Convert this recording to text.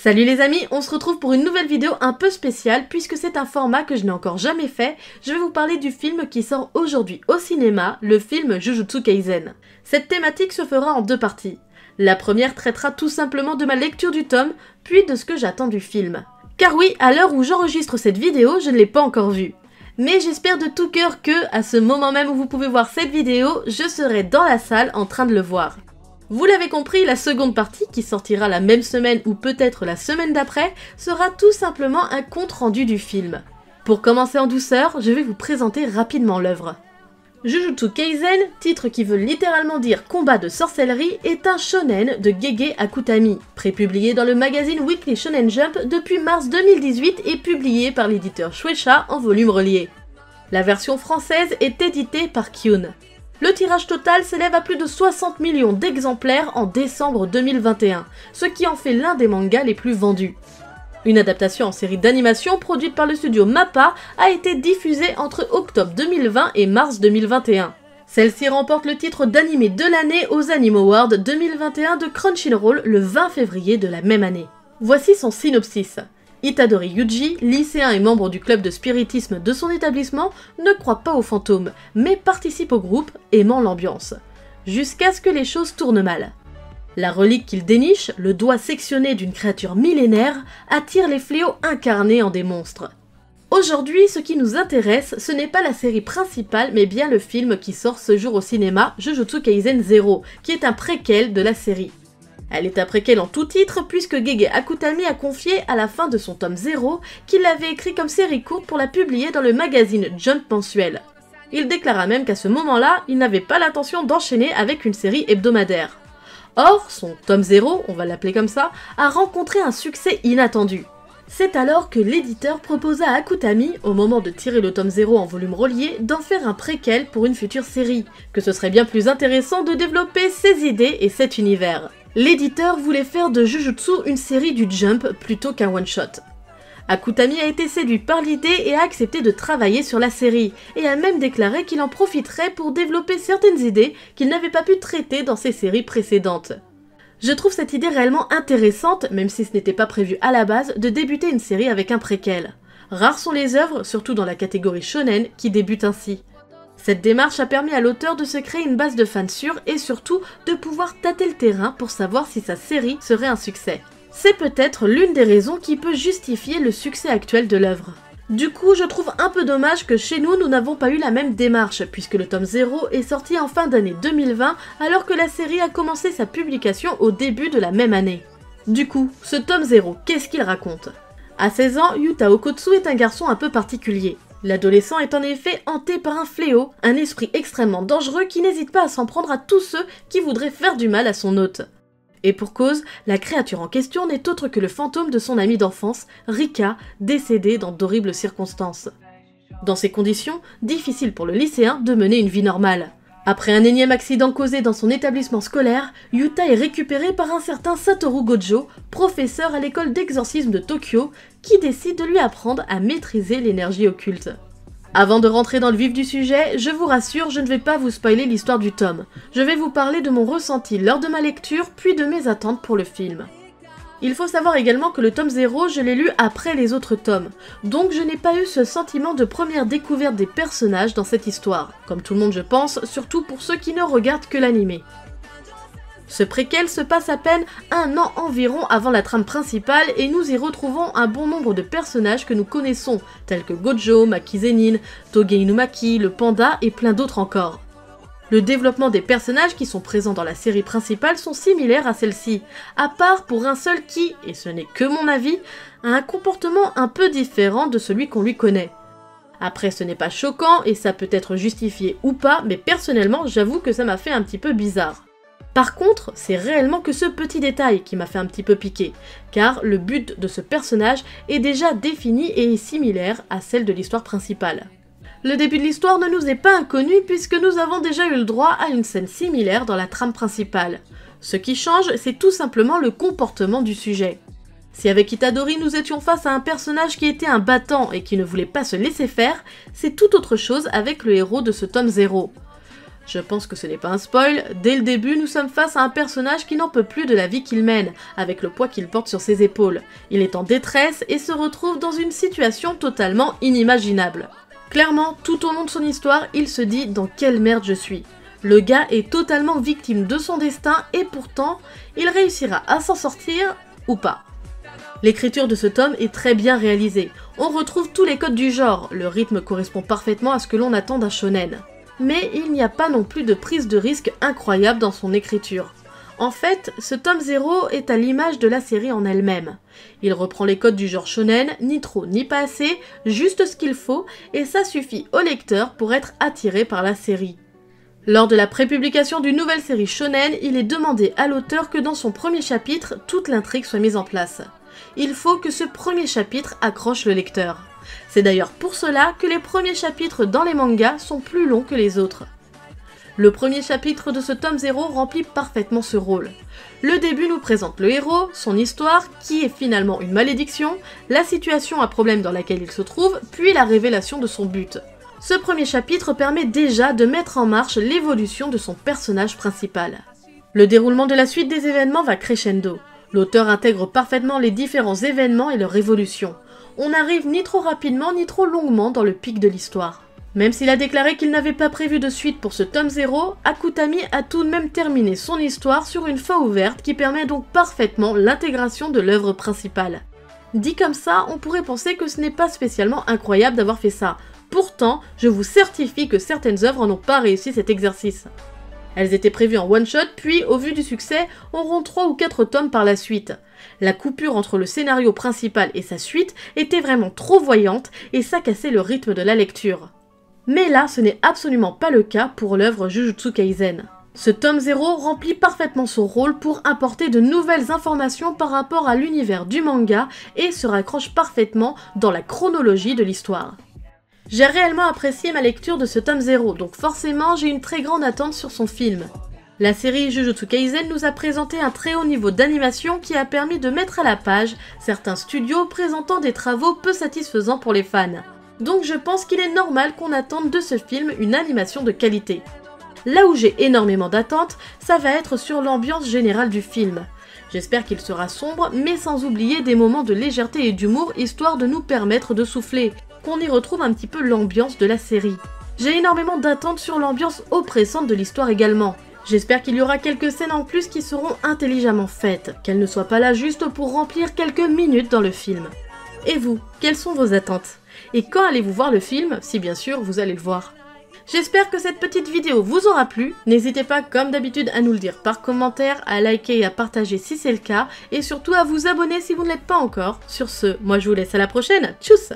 Salut les amis, on se retrouve pour une nouvelle vidéo un peu spéciale puisque c'est un format que je n'ai encore jamais fait. Je vais vous parler du film qui sort aujourd'hui au cinéma, le film Jujutsu Kaisen. Cette thématique se fera en deux parties. La première traitera tout simplement de ma lecture du tome, puis de ce que j'attends du film. Car oui, à l'heure où j'enregistre cette vidéo, je ne l'ai pas encore vue. Mais j'espère de tout cœur que, à ce moment même où vous pouvez voir cette vidéo, je serai dans la salle en train de le voir. Vous l'avez compris, la seconde partie, qui sortira la même semaine ou peut-être la semaine d'après, sera tout simplement un compte-rendu du film. Pour commencer en douceur, je vais vous présenter rapidement l'œuvre. Jujutsu Kaisen, titre qui veut littéralement dire combat de sorcellerie, est un shonen de Gege Akutami, prépublié dans le magazine Weekly Shonen Jump depuis mars 2018 et publié par l'éditeur Shueisha en volume relié. La version française est éditée par Kyun. Le tirage total s'élève à plus de 60 millions d'exemplaires en décembre 2021, ce qui en fait l'un des mangas les plus vendus. Une adaptation en série d'animation produite par le studio MAPPA a été diffusée entre octobre 2020 et mars 2021. Celle-ci remporte le titre d'animé de l'année aux Anime Awards 2021 de Crunchyroll le 20 février de la même année. Voici son synopsis. Itadori Yuji, lycéen et membre du club de spiritisme de son établissement, ne croit pas aux fantômes, mais participe au groupe, aimant l'ambiance. Jusqu'à ce que les choses tournent mal. La relique qu'il déniche, le doigt sectionné d'une créature millénaire, attire les fléaux incarnés en des monstres. Aujourd'hui, ce qui nous intéresse, ce n'est pas la série principale, mais bien le film qui sort ce jour au cinéma, Jujutsu Kaisen 0, qui est un préquel de la série. Elle est un préquel en tout titre puisque Gege Akutami a confié à la fin de son tome 0 qu'il l'avait écrit comme série courte pour la publier dans le magazine Jump mensuel. Il déclara même qu'à ce moment-là, il n'avait pas l'intention d'enchaîner avec une série hebdomadaire. Or, son tome 0, on va l'appeler comme ça, a rencontré un succès inattendu. C'est alors que l'éditeur proposa à Akutami, au moment de tirer le tome 0 en volume relié, d'en faire un préquel pour une future série, que ce serait bien plus intéressant de développer ses idées et cet univers. L'éditeur voulait faire de Jujutsu une série du Jump plutôt qu'un one-shot. Akutami a été séduit par l'idée et a accepté de travailler sur la série, et a même déclaré qu'il en profiterait pour développer certaines idées qu'il n'avait pas pu traiter dans ses séries précédentes. Je trouve cette idée réellement intéressante, même si ce n'était pas prévu à la base, de débuter une série avec un préquel. Rares sont les œuvres, surtout dans la catégorie shonen, qui débutent ainsi. Cette démarche a permis à l'auteur de se créer une base de fans sûrs et surtout de pouvoir tâter le terrain pour savoir si sa série serait un succès. C'est peut-être l'une des raisons qui peut justifier le succès actuel de l'œuvre. Du coup, je trouve un peu dommage que chez nous n'avons pas eu la même démarche, puisque le tome 0 est sorti en fin d'année 2020, alors que la série a commencé sa publication au début de la même année. Du coup, ce tome 0, qu'est-ce qu'il raconte? À 16 ans, Yuta Okotsu est un garçon un peu particulier. L'adolescent est en effet hanté par un fléau, un esprit extrêmement dangereux qui n'hésite pas à s'en prendre à tous ceux qui voudraient faire du mal à son hôte. Et pour cause, la créature en question n'est autre que le fantôme de son ami d'enfance, Rika, décédé dans d'horribles circonstances. Dans ces conditions, difficile pour le lycéen de mener une vie normale. Après un énième accident causé dans son établissement scolaire, Yuta est récupéré par un certain Satoru Gojo, professeur à l'école d'exorcisme de Tokyo, qui décide de lui apprendre à maîtriser l'énergie occulte. Avant de rentrer dans le vif du sujet, je vous rassure, je ne vais pas vous spoiler l'histoire du tome. Je vais vous parler de mon ressenti lors de ma lecture, puis de mes attentes pour le film. Il faut savoir également que le tome 0, je l'ai lu après les autres tomes, donc je n'ai pas eu ce sentiment de première découverte des personnages dans cette histoire, comme tout le monde je pense, surtout pour ceux qui ne regardent que l'animé. Ce préquel se passe à peine un an environ avant la trame principale et nous y retrouvons un bon nombre de personnages que nous connaissons, tels que Gojo, Maki Zenin, Toge Inumaki, le panda et plein d'autres encore. Le développement des personnages qui sont présents dans la série principale sont similaires à celle-ci, à part pour un seul qui, et ce n'est que mon avis, a un comportement un peu différent de celui qu'on lui connaît. Après, ce n'est pas choquant et ça peut être justifié ou pas, mais personnellement, j'avoue que ça m'a fait un petit peu bizarre. Par contre, c'est réellement que ce petit détail qui m'a fait un petit peu piquer, car le but de ce personnage est déjà défini et est similaire à celle de l'histoire principale. Le début de l'histoire ne nous est pas inconnu puisque nous avons déjà eu le droit à une scène similaire dans la trame principale. Ce qui change, c'est tout simplement le comportement du sujet. Si avec Itadori nous étions face à un personnage qui était un battant et qui ne voulait pas se laisser faire, c'est tout autre chose avec le héros de ce tome 0. Je pense que ce n'est pas un spoil, dès le début nous sommes face à un personnage qui n'en peut plus de la vie qu'il mène, avec le poids qu'il porte sur ses épaules. Il est en détresse et se retrouve dans une situation totalement inimaginable. Clairement, tout au long de son histoire, il se dit « dans quelle merde je suis ». Le gars est totalement victime de son destin et pourtant, il réussira à s'en sortir ou pas. L'écriture de ce tome est très bien réalisée. On retrouve tous les codes du genre, le rythme correspond parfaitement à ce que l'on attend d'un shonen. Mais il n'y a pas non plus de prise de risque incroyable dans son écriture. En fait, ce tome 0 est à l'image de la série en elle-même. Il reprend les codes du genre shonen, ni trop ni pas assez, juste ce qu'il faut, et ça suffit au lecteur pour être attiré par la série. Lors de la prépublication d'une nouvelle série shonen, il est demandé à l'auteur que dans son premier chapitre, toute l'intrigue soit mise en place. Il faut que ce premier chapitre accroche le lecteur. C'est d'ailleurs pour cela que les premiers chapitres dans les mangas sont plus longs que les autres. Le premier chapitre de ce tome 0 remplit parfaitement ce rôle. Le début nous présente le héros, son histoire, qui est finalement une malédiction, la situation à problème dans laquelle il se trouve, puis la révélation de son but. Ce premier chapitre permet déjà de mettre en marche l'évolution de son personnage principal. Le déroulement de la suite des événements va crescendo. L'auteur intègre parfaitement les différents événements et leur évolution. On n'arrive ni trop rapidement ni trop longuement dans le pic de l'histoire. Même s'il a déclaré qu'il n'avait pas prévu de suite pour ce tome 0, Akutami a tout de même terminé son histoire sur une fin ouverte qui permet donc parfaitement l'intégration de l'œuvre principale. Dit comme ça, on pourrait penser que ce n'est pas spécialement incroyable d'avoir fait ça. Pourtant, je vous certifie que certaines œuvres n'ont pas réussi cet exercice. Elles étaient prévues en one-shot, puis, au vu du succès, auront 3 ou 4 tomes par la suite. La coupure entre le scénario principal et sa suite était vraiment trop voyante et ça cassait le rythme de la lecture. Mais là, ce n'est absolument pas le cas pour l'œuvre Jujutsu Kaisen. Ce tome 0 remplit parfaitement son rôle pour apporter de nouvelles informations par rapport à l'univers du manga et se raccroche parfaitement dans la chronologie de l'histoire. J'ai réellement apprécié ma lecture de ce tome 0, donc forcément j'ai une très grande attente sur son film. La série Jujutsu Kaisen nous a présenté un très haut niveau d'animation qui a permis de mettre à la page certains studios présentant des travaux peu satisfaisants pour les fans. Donc je pense qu'il est normal qu'on attende de ce film une animation de qualité. Là où j'ai énormément d'attentes, ça va être sur l'ambiance générale du film. J'espère qu'il sera sombre, mais sans oublier des moments de légèreté et d'humour, histoire de nous permettre de souffler, qu'on y retrouve un petit peu l'ambiance de la série. J'ai énormément d'attentes sur l'ambiance oppressante de l'histoire également. J'espère qu'il y aura quelques scènes en plus qui seront intelligemment faites, qu'elles ne soient pas là juste pour remplir quelques minutes dans le film. Et vous, quelles sont vos attentes? Et quand allez-vous voir le film, si bien sûr vous allez le voir? J'espère que cette petite vidéo vous aura plu, n'hésitez pas comme d'habitude à nous le dire par commentaire, à liker et à partager si c'est le cas, et surtout à vous abonner si vous ne l'êtes pas encore. Sur ce, moi je vous laisse à la prochaine, tchuss!